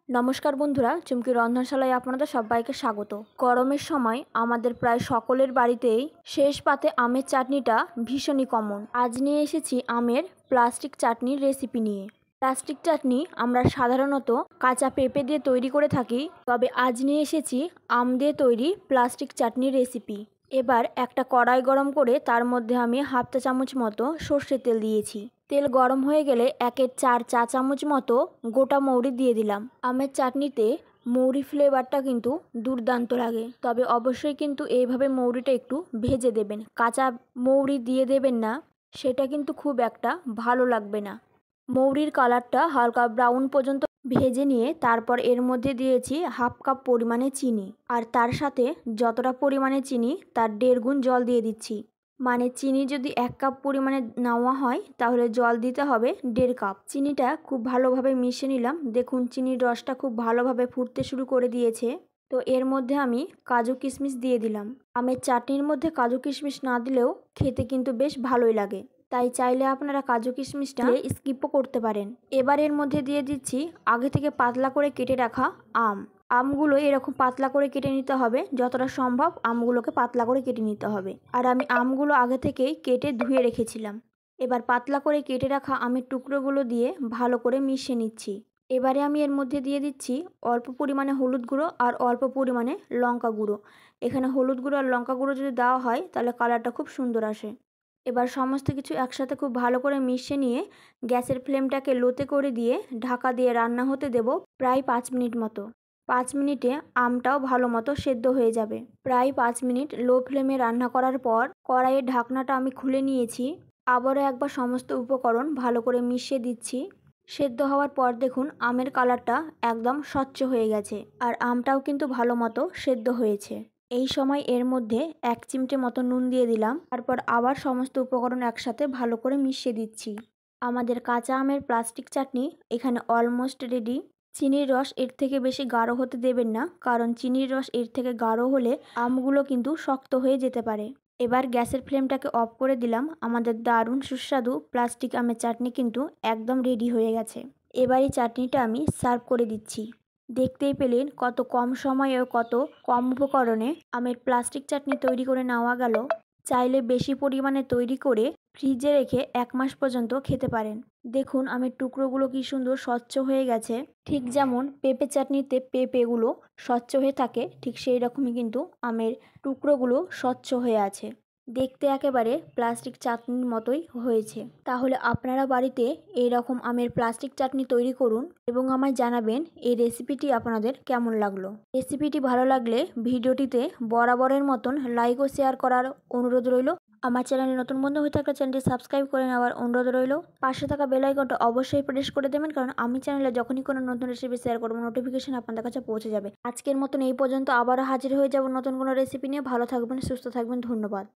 নমস্কার বন্ধুরা, চুমকি রন্ধনশালায় আপনাদের সবাইকে স্বাগত। গরমের সময় আমাদের প্রায় সকলের বাড়িতেই শেষ পাতে আমের চাটনিটা ভীষণই কমন। আজ নিয়ে এসেছি আমের প্লাস্টিক চাটনির রেসিপি নিয়ে। প্লাস্টিক চাটনি আমরা সাধারণত কাঁচা পেঁপে দিয়ে তৈরি করে থাকি, তবে আজ নিয়ে এসেছি আম দিয়ে তৈরি প্লাস্টিক চাটনির রেসিপি। এবার একটা কড়াই গরম করে তার মধ্যে আমি হাফ চা চামচ মতো সর্ষের তেল দিয়েছি। তেল গরম হয়ে গেলে 1/4 চা চামচ মতো গোটা মৌরি দিয়ে দিলাম। আমের চাটনিতে মৌরি ফ্লেভারটা কিন্তু দুর্দান্ত লাগে, তবে অবশ্যই কিন্তু এইভাবে মৌরিটা একটু ভেজে দেবেন। কাঁচা মৌরি দিয়ে দেবেন না, সেটা কিন্তু খুব একটা ভালো লাগবে না। মৌরির কালারটা হালকা ব্রাউন পর্যন্ত ভেজে নিয়ে তারপর এর মধ্যে দিয়েছি হাফ কাপ পরিমাণে চিনি, আর তার সাথে যতটা পরিমাণে চিনি তার 1.5 গুণ জল দিয়ে দিচ্ছি। মানে চিনি যদি 1 কাপ পরিমাণে নেওয়া হয় তাহলে জল দিতে হবে 1.5 কাপ। চিনিটা খুব ভালোভাবে মিশিয়ে নিলাম। দেখুন চিনির রসটা খুব ভালোভাবে ফুটতে শুরু করে দিয়েছে। তো এর মধ্যে আমি কাজু কিশমিশ দিয়ে দিলাম। আমের চাটনির মধ্যে কাজু কিশমিশ না দিলেও খেতে কিন্তু বেশ ভালোই লাগে, তাই চাইলে আপনারা কাজু কিশমিশটা স্কিপও করতে পারেন। এবার এর মধ্যে দিয়ে দিচ্ছি আগে থেকে পাতলা করে কেটে রাখা আমগুলো এরকম পাতলা করে কেটে নিতে হবে। যতটা সম্ভব আমগুলোকে পাতলা করে কেটে নিতে হবে। আর আমি আমগুলো আগে থেকেই কেটে ধুয়ে রেখেছিলাম। এবার পাতলা করে কেটে রাখা আমের টুকরোগুলো দিয়ে ভালো করে মিশিয়ে নিচ্ছি। এবারে আমি এর মধ্যে দিয়ে দিচ্ছি অল্প পরিমাণে হলুদ গুঁড়ো আর অল্প পরিমাণে লঙ্কা গুঁড়ো। এখানে হলুদ গুঁড়ো আর লঙ্কা গুঁড়ো যদি দেওয়া হয় তাহলে কালারটা খুব সুন্দর আসে। এবার সমস্ত কিছু একসাথে খুব ভালো করে মিশিয়ে নিয়ে গ্যাসের ফ্লেমটাকে লোতে করে দিয়ে ঢাকা দিয়ে রান্না হতে দেব প্রায় 5 মিনিট মতো। 5 মিনিটে আমটাও ভালো মতো সেদ্ধ হয়ে যাবে। প্রায় 5 মিনিট লো ফ্লেমে রান্না করার পর কড়াইয়ের ঢাকনাটা আমি খুলে নিয়েছি। আবারও একবার সমস্ত উপকরণ ভালো করে মিশিয়ে দিচ্ছি। সেদ্ধ হওয়ার পর দেখুন আমের কালারটা একদম স্বচ্ছ হয়ে গেছে, আর আমটাও কিন্তু ভালো মতো সেদ্ধ হয়েছে। এই সময় এর মধ্যে 1 চিমটে মতো নুন দিয়ে দিলাম। তারপর আবার সমস্ত উপকরণ একসাথে ভালো করে মিশিয়ে দিচ্ছি। আমাদের কাঁচা আমের প্লাস্টিক চাটনি এখানে অলমোস্ট রেডি। চিনির রস এর থেকে বেশি গাঢ় হতে দেবেন না, কারণ চিনির রস এর থেকে গাঢ় হলে আমগুলো কিন্তু শক্ত হয়ে যেতে পারে। এবার গ্যাসের ফ্লেমটাকে অফ করে দিলাম। আমাদের দারুণ সুস্বাদু প্লাস্টিক আমের চাটনি কিন্তু একদম রেডি হয়ে গেছে। এবার এই চাটনিটা আমি সার্ভ করে দিচ্ছি। দেখতেই পেলেন কত কম সময়ে ও কত কম উপকরণে আমের প্লাস্টিক চাটনি তৈরি করে নেওয়া গেল। চাইলে বেশি পরিমাণে তৈরি করে ফ্রিজে রেখে 1 মাস পর্যন্ত খেতে পারেন। দেখুন আমের টুকরোগুলো কি সুন্দর স্বচ্ছ হয়ে গেছে। ঠিক যেমন পেঁপে চাটনিতে পেঁপেগুলো স্বচ্ছ হয়ে থাকে, ঠিক সেই রকমই কিন্তু আমের টুকরোগুলো স্বচ্ছ হয়ে আছে। দেখতে একেবারে প্লাস্টিক চাটনির মতোই হয়েছে। তাহলে আপনারা বাড়িতে এইরকম আমের প্লাস্টিক চাটনি তৈরি করুন এবং আমায় জানাবেন এই রেসিপিটি আপনাদের কেমন লাগলো। রেসিপিটি ভালো লাগলে ভিডিওটিতে বরাবরের মতন লাইক ও শেয়ার করার অনুরোধ রইল। আমার চ্যানেলে নতুন বন্ধু হয়ে থাকলে চ্যানেলটি সাবস্ক্রাইব করে নেওয়ার অনুরোধ রইল। পাশে থাকা বেল আইকনটা অবশ্যই প্রেস করে দেবেন, কারণ আমি চ্যানেলে যখনই কোনো নতুন রেসিপি শেয়ার করব নোটিফিকেশন আপনাদের কাছে পৌঁছে যাবে। আজকের মতন এই পর্যন্ত, আবারও হাজির হয়ে যাব নতুন কোনো রেসিপি নিয়ে। ভালো থাকবেন, সুস্থ থাকবেন, ধন্যবাদ।